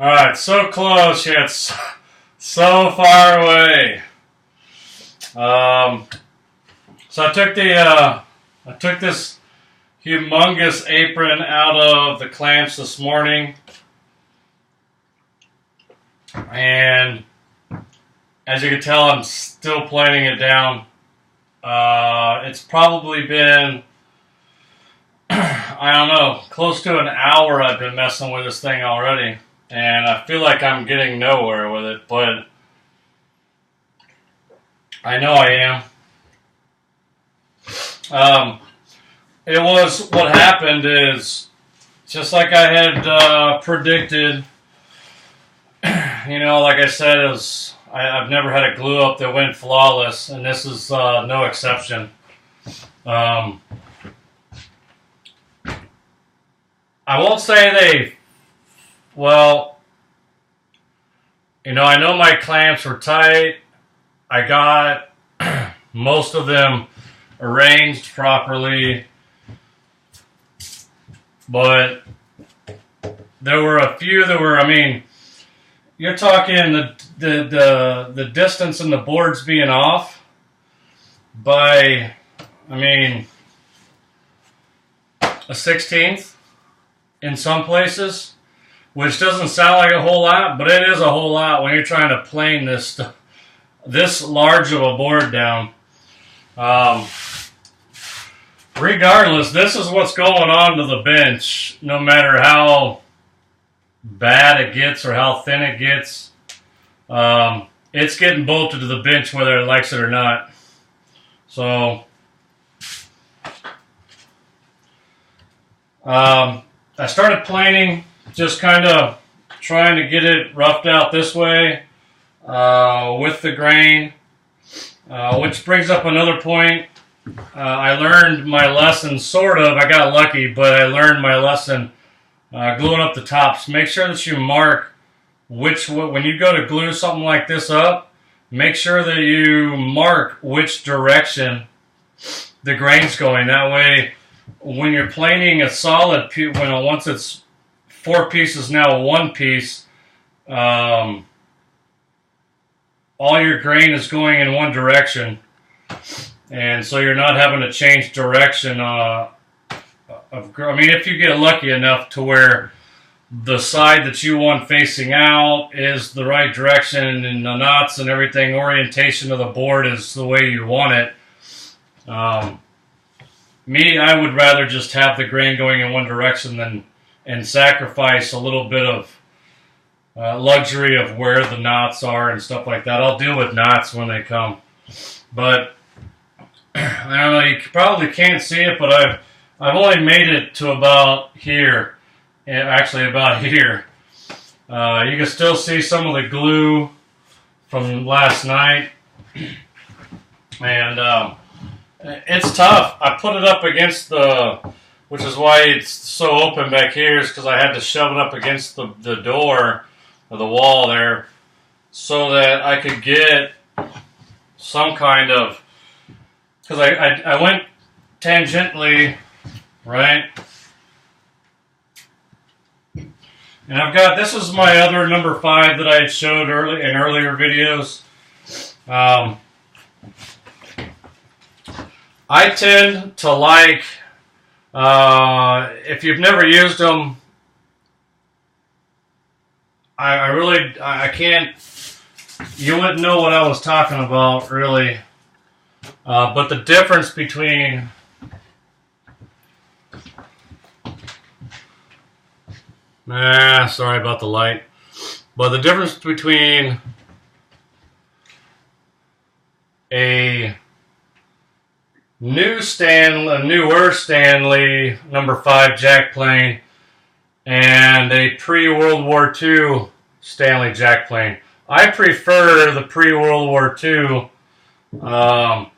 Alright, so close yet so far away. So I took this humongous apron out of the clamps this morning, and as you can tell, I'm still planing it down. It's probably been, I don't know, close to an hour I've been messing with this thing already, and I feel like I'm getting nowhere with it, but I know I am. What happened is, just like I had predicted, like I said, I've never had a glue up that went flawless, and this is no exception. I won't say I know my clamps were tight. I got most of them arranged properly, but there were a few that were, you're talking the distance in the boards being off by, a 1/16 in some places, which doesn't sound like a whole lot, but it is a whole lot when you're trying to plane this large of a board down. Regardless, this is what's going on to the bench, no matter how bad it gets or how thin it gets. It's getting bolted to the bench whether it likes it or not. So I started planing, just kind of trying to get it roughed out this way with the grain, which brings up another point. I learned my lesson, sort of. I got lucky, but I learned my lesson gluing up the tops. Make sure that you mark when you go to glue something like this up, make sure that you mark which direction the grain's going. That way, when you're planing a solid piece, once it's 4 pieces, now 1 piece, all your grain is going in one direction. And so you're not having to change direction if you get lucky enough to where the side that you want facing out is the right direction and the knots and everything, orientation of the board is the way you want it. I would rather just have the grain going in one direction and sacrifice a little bit of luxury of where the knots are and stuff like that. I'll deal with knots when they come. But I don't know, you probably can't see it, but I've only made it to about here. Actually, about here. You can still see some of the glue from last night. And it's tough. I put it up against which is why it's so open back here, is because I had to shove it up against the door or the wall there so that I could get some kind of, because I went tangentially, right? And I've got, this is my other number 5 that I had showed in earlier videos. I tend to like, if you've never used them, I can't, you wouldn't know what I was talking about, really. But the difference between sorry about the light. But the difference between a newer Stanley number 5 jack plane and a pre-World War II Stanley jack plane. I prefer the pre-World War II. I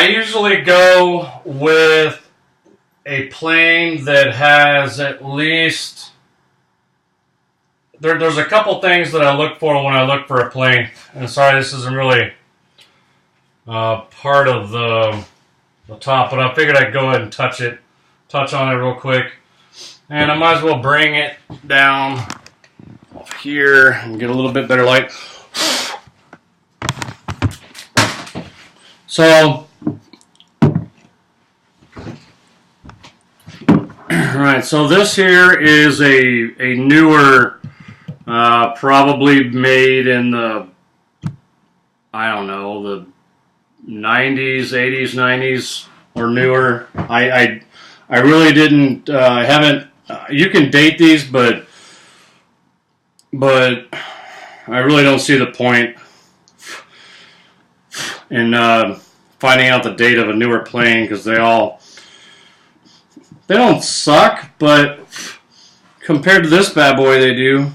usually go with a plane that has at least, there's a couple things that I look for when I look for a plane. And sorry, this isn't really part of the top, but I figured I'd go ahead and touch on it real quick. And I might as well bring it down off here and get a little bit better light. So, alright, so this here is a newer, probably made in the, I don't know, the 90s, 80s, 90s, or newer. I really didn't, I haven't, you can date these, but I really don't see the point in finding out the date of a newer plane, because they don't suck, but compared to this bad boy, they do.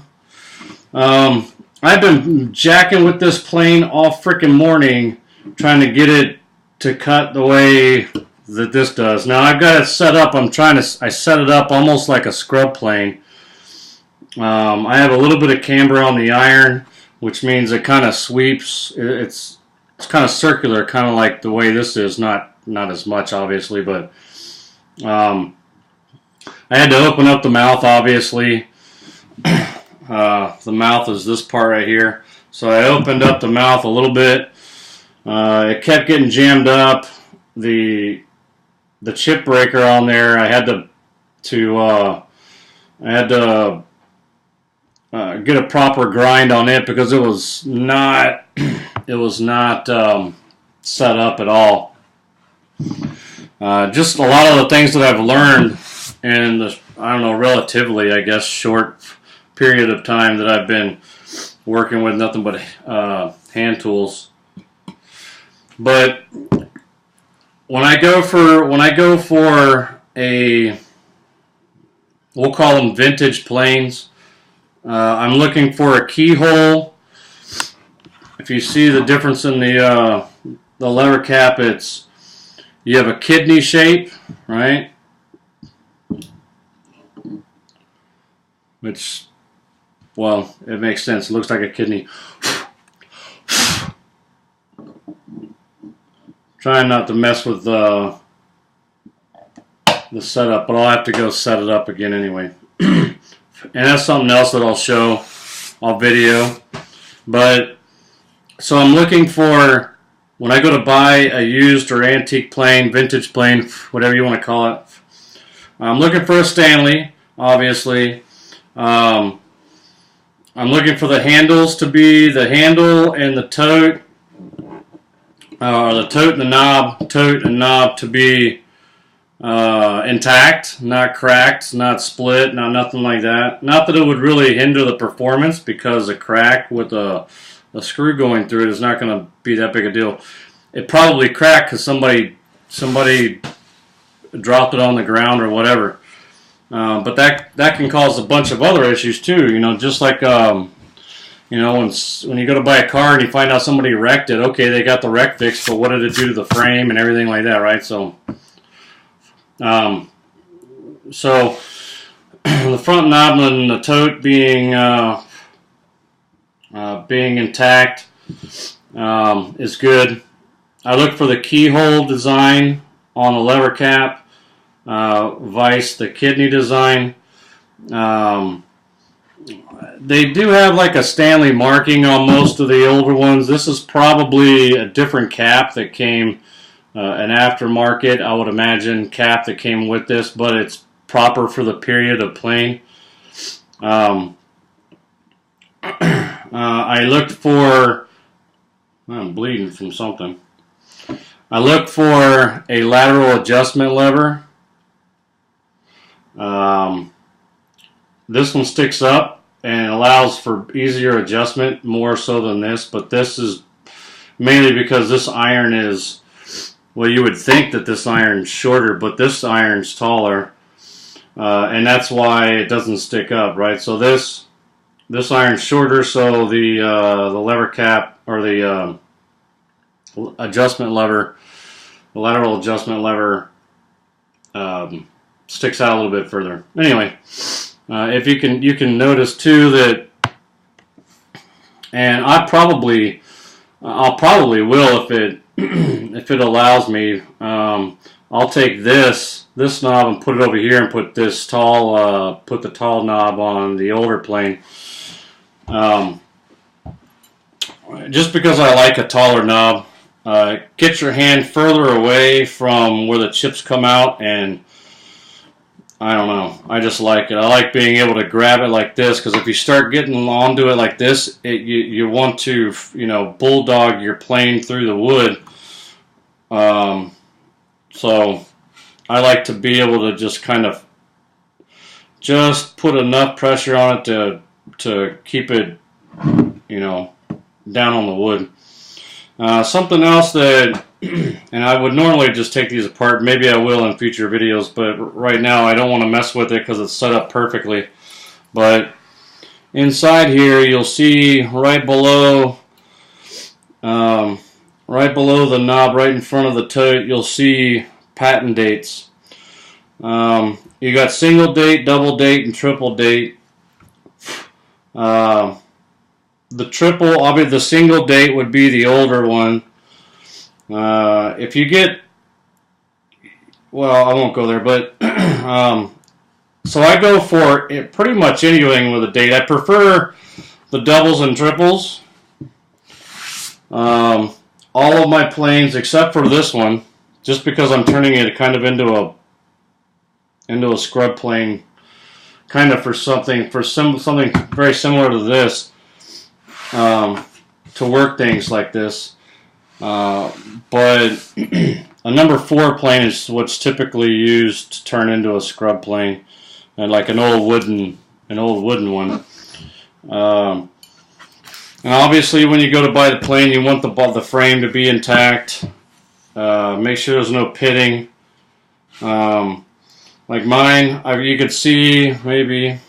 I've been jacking with this plane all freaking morning, trying to get it to cut the way that this does. Now I've got it set up. I set it up almost like a scrub plane. I have a little bit of camber on the iron, which means it kind of sweeps. It's kind of circular, kind of like the way this is. Not as much, obviously, but I had to open up the mouth, obviously. The mouth is this part right here. So I opened up the mouth a little bit. It kept getting jammed up. The chip breaker on there, I had to get a proper grind on it, because it was not set up at all. Just a lot of the things that I've learned in the, I don't know, relatively, I guess, short period of time that I've been working with nothing but hand tools. But when I go for a, we'll call them vintage planes, I'm looking for a keyhole. If you see the difference in the lever cap, you have a kidney shape, right? Which, well, it makes sense. It looks like a kidney. Trying not to mess with the setup, but I'll have to go set it up again anyway. And that's something else that I'll video. But, so I'm looking for, when I go to buy a used or antique plane, vintage plane, whatever you want to call it, I'm looking for a Stanley, obviously. I'm looking for the handles to be, the handle and the tote, or the tote and the knob to be intact, not cracked, not split, nothing like that. Not that it would really hinder the performance, because a crack with a screw going through it is not going to be that big a deal. It probably cracked because somebody dropped it on the ground or whatever. But that can cause a bunch of other issues too. You know, just like when you go to buy a car and you find out somebody wrecked it. Okay, they got the wreck fixed, but what did it do to the frame and everything like that, right? So, the front knob and the tote being intact is good. I look for the keyhole design on the lever cap, vice the kidney design. They do have like a Stanley marking on most of the older ones. This is probably a different cap that came, an aftermarket, I would imagine, cap that came with this, but it's proper for the period of plane. I looked for, I'm bleeding from something. I looked for a lateral adjustment lever. This one sticks up and allows for easier adjustment, more so than this, but this is mainly because this iron is, well, you would think that this iron's shorter, but this iron's taller, and that's why it doesn't stick up, right? So this iron's shorter, so the lever cap, or the adjustment lever, the lateral adjustment lever, sticks out a little bit further. Anyway, if you can notice too that, and I'll probably will if it if it allows me. I'll I'll take this knob and put it over here and put this tall, put the tall knob on the older plane. Just because I like a taller knob. Get your hand further away from where the chips come out, and I don't know, I just like it. I like being able to grab it like this, because if you start getting onto it like this, you want to, you know, bulldog your plane through the wood. So I like to be able to just kind of just put enough pressure on it to keep it, you know, down on the wood. Something else that, and I would normally just take these apart, maybe I will in future videos, but right now I don't want to mess with it because it's set up perfectly. But inside here you'll see right below the knob, right in front of the tote, you'll see patent dates. You got single date, double date, and triple date. The single date would be the older one. If you get, well, I won't go there, but so I go for it, pretty much anything with a date. I prefer the doubles and triples. All of my planes, except for this one, just because I'm turning it kind of into a scrub plane, kind of for something very similar to this. To work things like this, but a number 4 plane is what's typically used to turn into a scrub plane, and like an old wooden one. And obviously, when you go to buy the plane, you want the frame to be intact. Make sure there's no pitting. Like mine, you could see maybe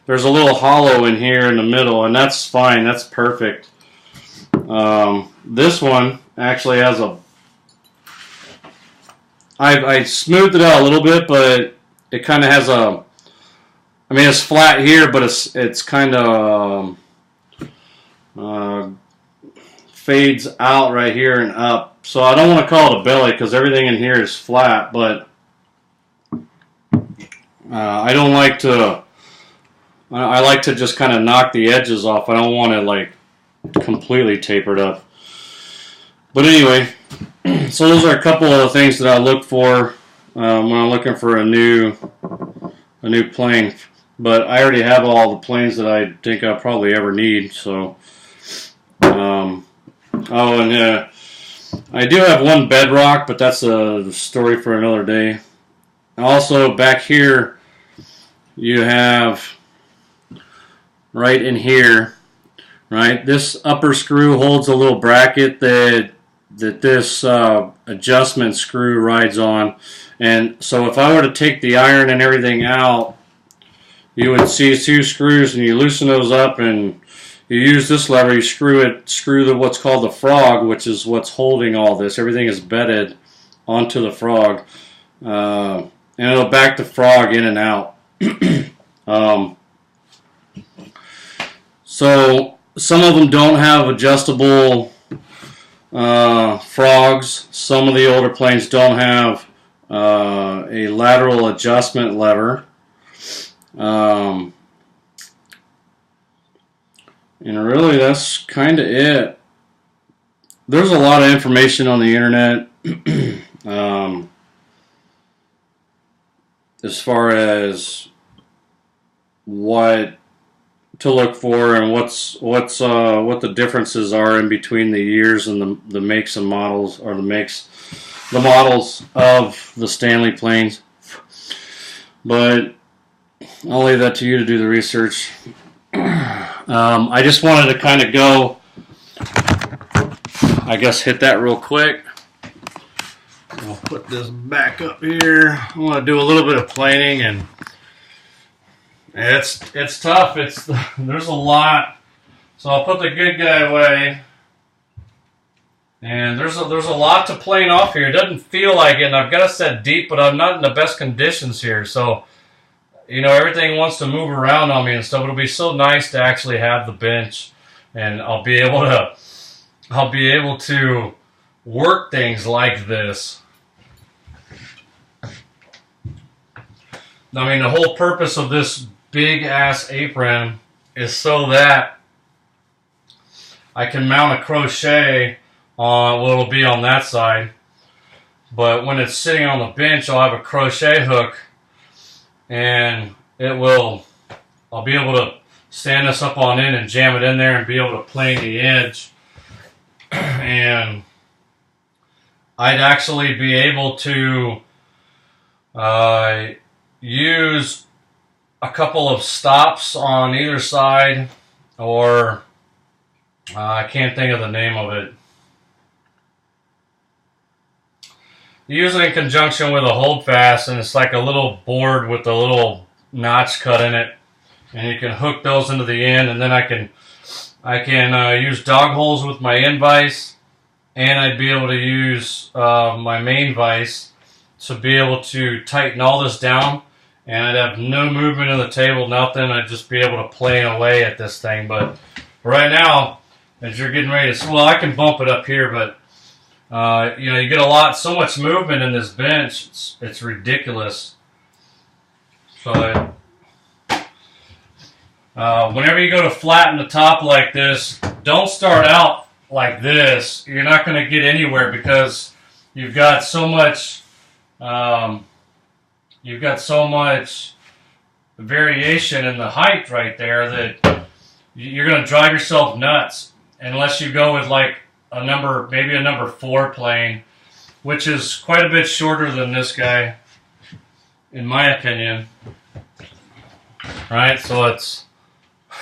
there's a little hollow in here in the middle, and that's fine. That's perfect. This one actually has I smoothed it out a little bit, but it kind of has I mean, it's flat here, but it's kind of fades out right here and up. So I don't want to call it a belly because everything in here is flat, but I don't like to. I like to just kind of knock the edges off. I don't want it like completely tapered up. But anyway, so those are a couple of the things that I look for when I'm looking for a new plane. But I already have all the planes that I think I'll probably ever need. So, I do have one bedrock, but that's a story for another day. Also, back here, you have right in here, right, this upper screw holds a little bracket that this adjustment screw rides on. And so if I were to take the iron and everything out, you would see 2 screws, and you loosen those up and you use this lever, you screw what's called the frog, which is what's holding all this. Everything is bedded onto the frog, and it'll back the frog in and out. So some of them don't have adjustable frogs. Some of the older planes don't have a lateral adjustment lever. And really, that's kind of it. There's a lot of information on the internet as far as what to look for and what the differences are in between the years and the makes and models, or the models of the Stanley planes. But I'll leave that to you to do the research. I just wanted to kind of go, I guess, hit that real quick. I'll put this back up here. I want to do a little bit of planing, and it's tough. There's a lot. So I'll put the good guy away. And there's a lot to plane off here. It doesn't feel like it, and I've got to set deep, but I'm not in the best conditions here. So, you know, everything wants to move around on me and stuff. It'll be so nice to actually have the bench, and I'll be able to work things like this. I mean, the whole purpose of this big ass apron is so that I can mount a crochet on, well, it'll be on that side, but when it's sitting on the bench, I'll have a crochet hook, and I'll be able to stand this up on in and jam it in there and be able to plane the edge. And I'd actually be able to use a couple of stops on either side, or I can't think of the name of it. Use it in conjunction with a holdfast, and it's like a little board with a little notch cut in it, and you can hook those into the end, and then I can use dog holes with my end vise, and I'd be able to use my main vise to be able to tighten all this down, and I'd have no movement of the table, nothing. I'd just be able to plane away at this thing. But right now, as you're getting ready to, well, I can bump it up here, but you know, you get so much movement in this bench, it's ridiculous. So whenever you go to flatten the top like this, don't start out like this. You're not going to get anywhere because you've got so much variation in the height right there that you're going to drive yourself nuts unless you go with like maybe a number 4 plane, which is quite a bit shorter than this guy, in my opinion. Right, so it's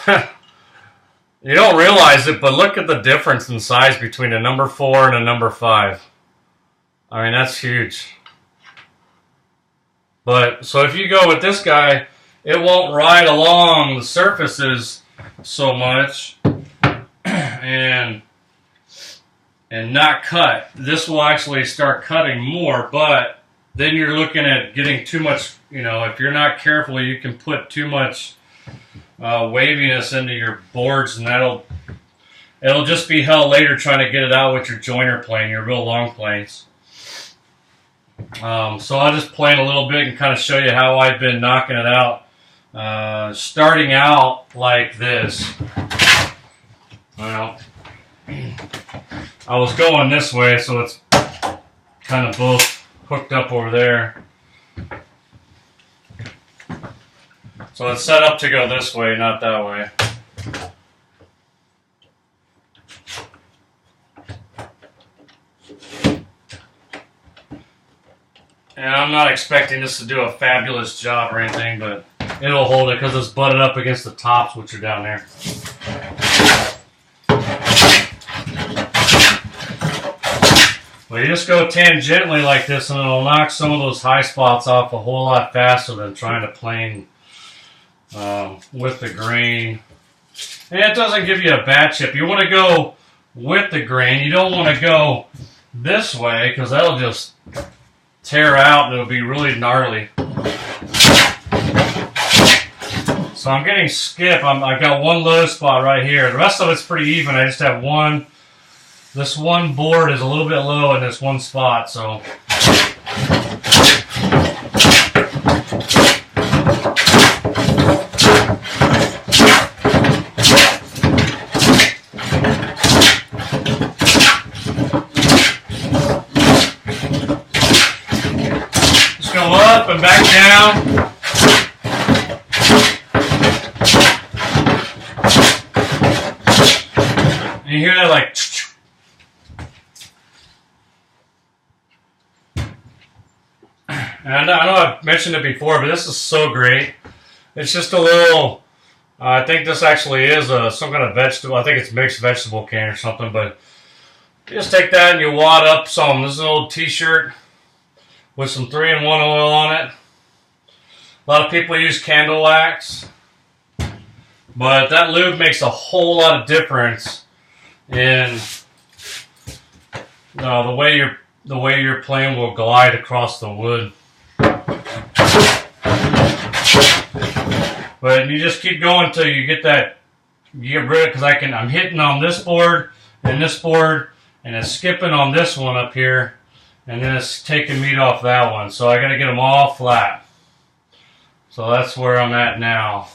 you don't realize it, but look at the difference in size between a number 4 and a number 5. I mean, that's huge. But so if you go with this guy, it won't ride along the surfaces so much and not cut. This will actually start cutting more, but then you're looking at getting too much, you know, if you're not careful, you can put too much waviness into your boards, and it'll just be hell later trying to get it out with your joiner plane, your real long planes. So I'll just plane a little bit and kind of show you how I've been knocking it out. Starting out like this. Well, I was going this way, so it's kind of both hooked up over there. So it's set up to go this way, not that way. And I'm not expecting this to do a fabulous job or anything, but it'll hold it because it's butted up against the tops, which are down there. Well, you just go tangentially like this, and it'll knock some of those high spots off a whole lot faster than trying to plane with the grain. And it doesn't give you a bad chip. You want to go with the grain. You don't want to go this way because that'll just tear out and it'll be really gnarly. So I'm getting skip. I've got one low spot right here. The rest of it's pretty even. I just have one. This one board is a little bit low in this one spot, so. Just go up and back down. And you hear that like. And I know I've mentioned it before, but this is so great. It's just a little, I think this actually is some kind of vegetable. I think it's mixed vegetable can or something, but you just take that and you wad up some. This is an old t-shirt with some 3-in-1 oil on it. A lot of people use candle wax, but that lube makes a whole lot of difference in the way your plane will glide across the wood. But you just keep going until you get that, you get rid of, because I'm hitting on this board, and it's skipping on this one up here, and then it's taking meat off that one. So I got to get them all flat. So that's where I'm at now.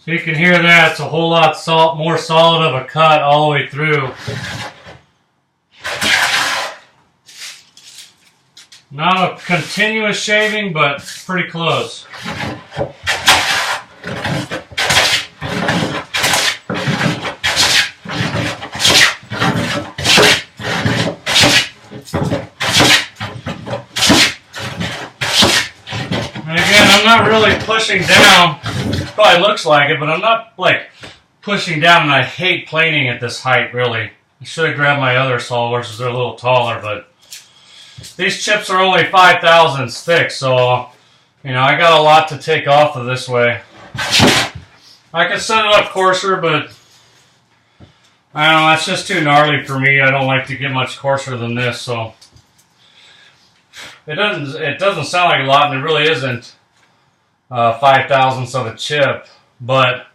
So you can hear that, it's a whole lot more solid of a cut all the way through. Not a continuous shaving, but pretty close. And again, I'm not really pushing down. Probably looks like it, but I'm not like pushing down, and I hate planing at this height, really. I should have grabbed my other saw horses, they're a little taller, but these chips are only 5/1000ths thick, so you know I got a lot to take off of this way. I could set it up coarser, but I don't know, that's just too gnarly for me. I don't like to get much coarser than this, so it doesn't sound like a lot, and it really isn't 5/1000ths of a chip, but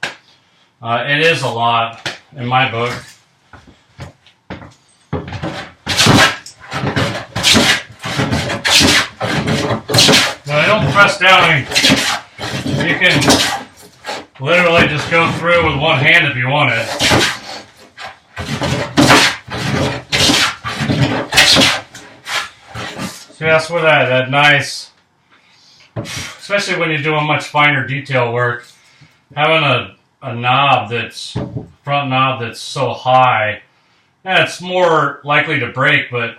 it is a lot in my book. When I don't press down, you can literally just go through with one hand if you want it. So that's where that nice, especially when you're doing much finer detail work, having a knob front knob that's so high, yeah, it's more likely to break, but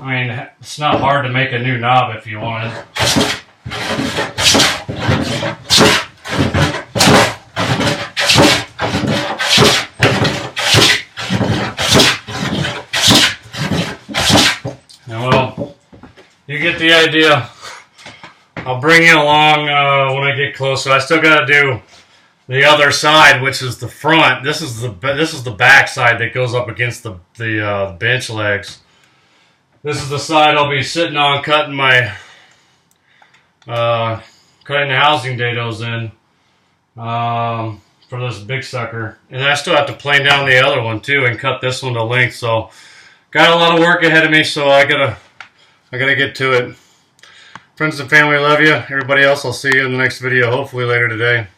I mean, it's not hard to make a new knob if you wanted. And well, you get the idea. I'll bring you along when I get closer. I still got to do the other side, which is the front. This is the back side that goes up against the bench legs. This is the side I'll be sitting on, cutting my cutting the housing dados in for this big sucker. And I still have to plane down the other one too and cut this one to length. So got a lot of work ahead of me. So I gotta get to it. Friends and family, love you. Everybody else, I'll see you in the next video, hopefully later today.